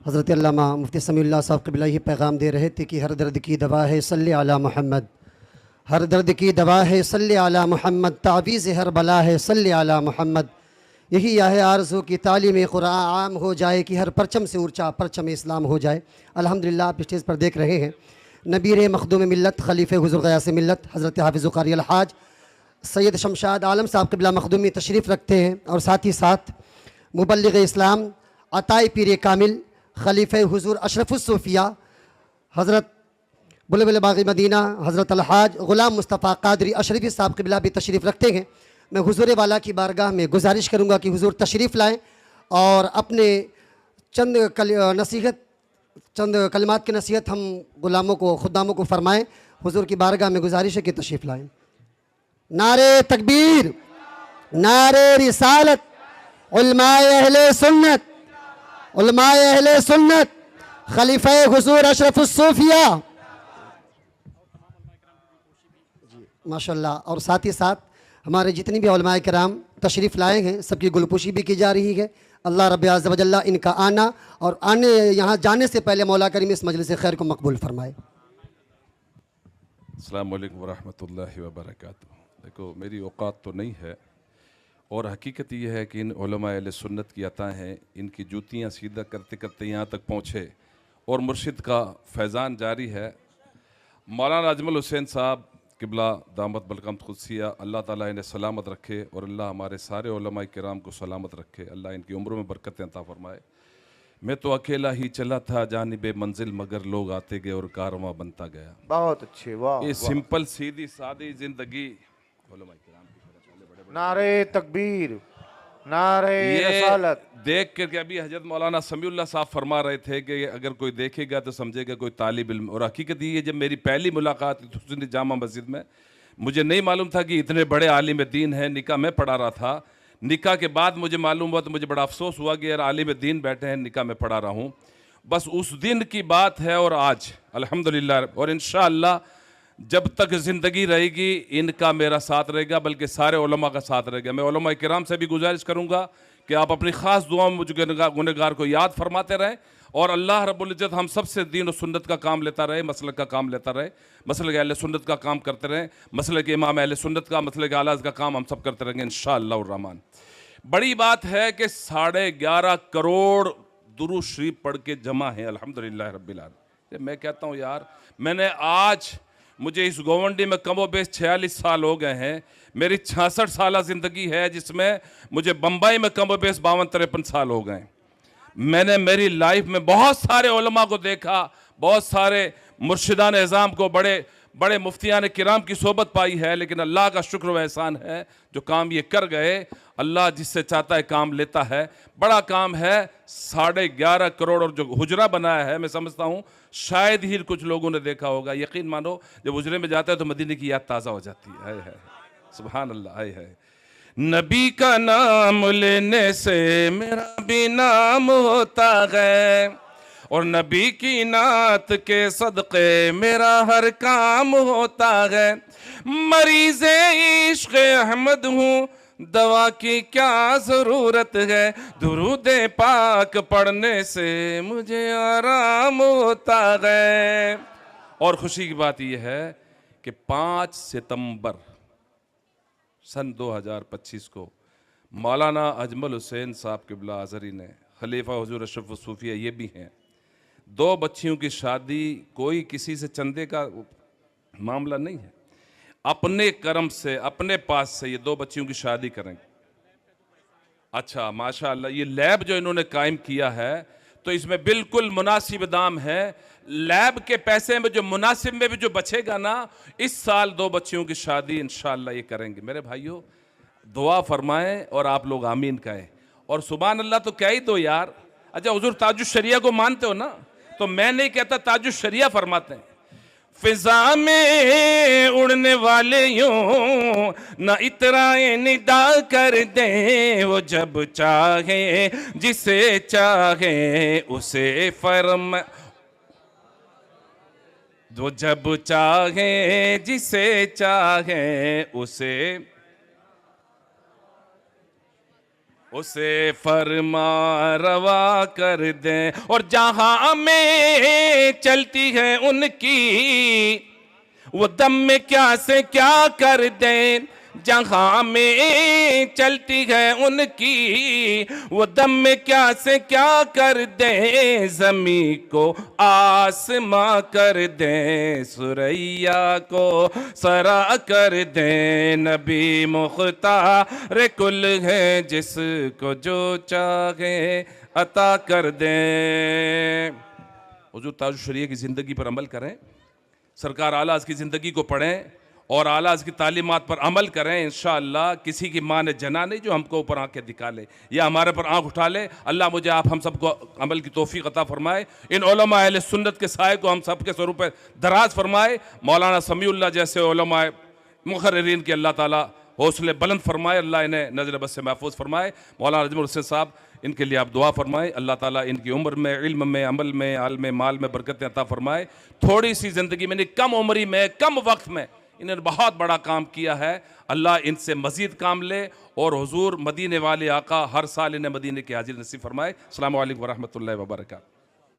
हज़रत अल्लामा मुफ्ती समीउल्लाह साहब क़िबला ही पैगाम दे रहे थे कि हर दर्द की दवा है सल्ले अला मोहम्मद, हर दर्द की दवा है सल्ले अला मोहम्मद, तावीज़ हर बला है सल्ले अला मोहम्मद। यही है आरज़ू की तालीम क़ुरान आम हो जाए कि हर परचम से ऊँचा परचम इस्लाम हो जाए। अल्हम्दुलिल्लाह आप स्टेज पर देख रहे हैं नबीर मखदूम मिल्लत खलीफ़े हुज़ूर ग़यास मिल्लत हज़रत हाफ़िज़ क़ारी अल-हाज सैयद शमशाद आलम साहब क़िबला मखदूमी तशरीफ़ रखते हैं और साथ ही साथ मुबल्लिग़ इस्लाम अताई पीर कामिल खलीफ़े हुज़ूर अशरफुस्सूफ़िया हज़रत बुलबुल बाग़ी मदीना हज़रत अल-हाज ग़ुलाम मुस्तफ़ा क़ादरी अशरफी साहब क़िबला भी तशरीफ़ रखते हैं। मैं हुज़ूर वाला की बारगाह में गुजारिश करूँगा कि हुज़ूर तशरीफ़ लाएँ और अपने चंद कलिमात की नसीहत हम ग़ुलामों को खुद्दामों को फ़रमाएँ। हुज़ूर की बारगाह में गुजारिश है कि तशरीफ़ लाएँ। नारे तकबीर, नारे रिसालत, उलमाए अहले सुन्नत, उलमाए अहले सुन्नत, खलीफा हुज़ूर अशरफुस्सूफ़िया माशाअल्लाह। और साथ ही साथ हमारे जितनी भी उलमाए किराम तशरीफ़ लाए हैं सबकी गुलपोशी भी की जा रही है। अल्लाह रब्बे अज़्ज़ व जल्ला इनका आना और आने यहाँ जाने से पहले मौला करीम इस मजलिस खैर को मकबूल फरमाए। अस्सलामु अलैकुम वरहमतुल्लाहि वबरकातुहू। देखो मेरी औकात तो नहीं है और हकीकत यह है कि इन उलमा अहले सुन्नत की अता हैं, इनकी जूतियाँ सीधा करते करते यहाँ तक पहुँचे और मुर्शिद का फैज़ान जारी है। मौलाना अजमल हुसैन साहब क़िबला दामत बलकमत खुदसिया अल्लाह ताला इन्हें सलामत रखे और अल्लाह हमारे सारे उलमा किराम को सलामत रखे, अल्लाह इनकी उम्रों में बरकतें अता फरमाए। मैं तो अकेला ही चला था जानिबे मंजिल मगर लोग आते गए और कारवां बनता गया। बहुत अच्छे, वाह ये वाह। सिंपल सीधी सादी जिंदगी। नारे तकबीर, नारे ये रसालत। देख करके अभी हजरत मौलाना समीउल्लाह साहब फरमा रहे थे कि अगर कोई देखेगा तो समझेगा कोई तालिब इल्म। और हकीकत ये जब मेरी पहली मुलाकात हुसैन जामा मस्जिद में, मुझे नहीं मालूम था कि इतने बड़े आलिम दीन हैं। निकाह में पढ़ा रहा था, निकाह के बाद मुझे मालूम हुआ तो मुझे बड़ा अफसोस हुआ कि यार आलिम दीन बैठे हैं, निकाह में पढ़ा रहा हूँ। बस उस दिन की बात है और आज अल्हम्दुलिल्लाह और इंशाअल्लाह जब तक ज़िंदगी रहेगी इनका मेरा साथ रहेगा, बल्कि सारे उलमा का साथ रहेगा। मैं उलमा किराम से भी गुजारिश करूँगा कि आप अपनी ख़ास दुआओं में मुझे गुनहगार को याद फरमाते रहें और अल्लाह रब्बुल इज़्ज़त हम सब से दीन और सुन्नत का काम लेता रहे, मसलक का काम लेता रहे, मसलक अहले सुन्नत का काम करते रहें, मसलक इमाम अहले सुन्नत का, मसलक आला का काम हम सब करते रहेंगे इंशाअल्लाह रहमान। बड़ी बात है कि 11.5 करोड़ दुरूद शरीफ पढ़ के जमा है अल्हम्दुलिल्लाह रब्बिल आलमीन। मैं कहता हूँ यार, मैंने आज मुझे इस गोवंडी में कमो बेश 46 साल हो गए हैं। मेरी 66 साल ज़िंदगी है जिसमें मुझे बम्बई में कमो बेश 52-53 साल हो गए। मैंने मेरी लाइफ में बहुत सारे उलमा को देखा, बहुत सारे मुर्शिदान एज़ाम को, बड़े बड़े मुफ्तियान किराम की सोबत पाई है, लेकिन अल्लाह का शुक्र व एहसान है जो काम ये कर गए। अल्लाह जिससे चाहता है काम लेता है। बड़ा काम है, 11.5 करोड़ और जो हुजरा बनाया है, मैं समझता हूँ शायद ही कुछ लोगों ने देखा होगा। यकीन मानो जब हुजरे में जाता है तो मदीने की याद ताज़ा हो जाती है। हाय हाय सुभान अल्लाह, हाय हाय। नबी का नाम लेने से मेरा भी नाम होता है और नबी की नात के सदक़े मेरा हर काम होता है। मरीज़े इश्क़ अहमद हूँ, दवा की क्या ज़रूरत है, दुरूद पाक पढ़ने से मुझे आराम होता है। और खुशी की बात यह है कि 5 सितंबर सन 2025 को मौलाना अजमल हुसैन साहब क़िबला अज़हरी ने, खलीफा हुज़ूर अशरफुस्सूफ़िया ये भी हैं, 2 बच्चियों की शादी, कोई किसी से चंदे का मामला नहीं है, अपने कर्म से अपने पास से ये 2 बच्चियों की शादी करेंगे। अच्छा माशाअल्लाह, ये लैब जो इन्होंने कायम किया है तो इसमें बिल्कुल मुनासिब दाम है। लैब के पैसे में जो मुनासिब में भी जो बचेगा ना, इस साल 2 बच्चियों की शादी इंशाअल्लाह ये करेंगे। मेरे भाइयों दुआ फरमाएं और आप लोग आमीन कहें और सुभान अल्लाह तो कह ही दो यार। अच्छा हुजूर ताजुश शरिया को मानते हो ना, तो मैं नहीं कहता, ताजुश शरिया फरमाते हैं। फिजा में उड़ने वाले यूं न इतराए निदा कर दे, वो जब चाहे जिसे चाहे उसे फरमा, वो जब चाहे जिसे चाहे उसे उसे फरमा रवा कर दें, और जहां में चलती है उनकी वो दम में क्या से क्या कर दें। जहां में चलती है उनकी वो दम में क्या से क्या कर दें। जमी को आसमां कर दें, सुरैया को सरा कर दें। नबी मुख्तार कुल है, जिसको जो चाहे अता कर दें। हुजूर ताजुल शरीयत की ज़िंदगी पर अमल करें, सरकार आला की ज़िंदगी को पढ़ें और आला की तालीमात पर अमल करें। इंशाअल्लाह किसी की माँ ने जना नहीं जो हमको ऊपर आंखें दिखा ले या हमारे पर आंख उठा ले। अल्लाह मुझे आप हम सबको अमल की तौफीक अता फरमाए। इन उलमा अहले सुन्नत के साए को हम सब के सरों पर दराज फरमाए। मौलाना समीउल्लाह जैसे उलमा मुक़र्रिरीन के अल्लाह ताला हौसले बुलंद फरमाए, अल्लाह इन्हें नज़र बस से महफूज फरमाए। मौलाना अजमल हुसैन साहब, इनके लिए आप दुआ फरमाएं, अल्लाह ताला इनकी उम्र में, इल्म में, अमल में, आल में, माल में बरकतें अता फरमाए। थोड़ी सी ज़िंदगी में, कम उम्री में, कम वक्त में इन्होंने बहुत बड़ा काम किया है। अल्लाह इनसे मज़ीद काम ले और हुजूर मदीने वाले आका हर साल इन्हें मदीने की हाजिर नसीब फरमाए। अस्सलामु अलैकुम व रहमतुल्लाहि व बरकातहू।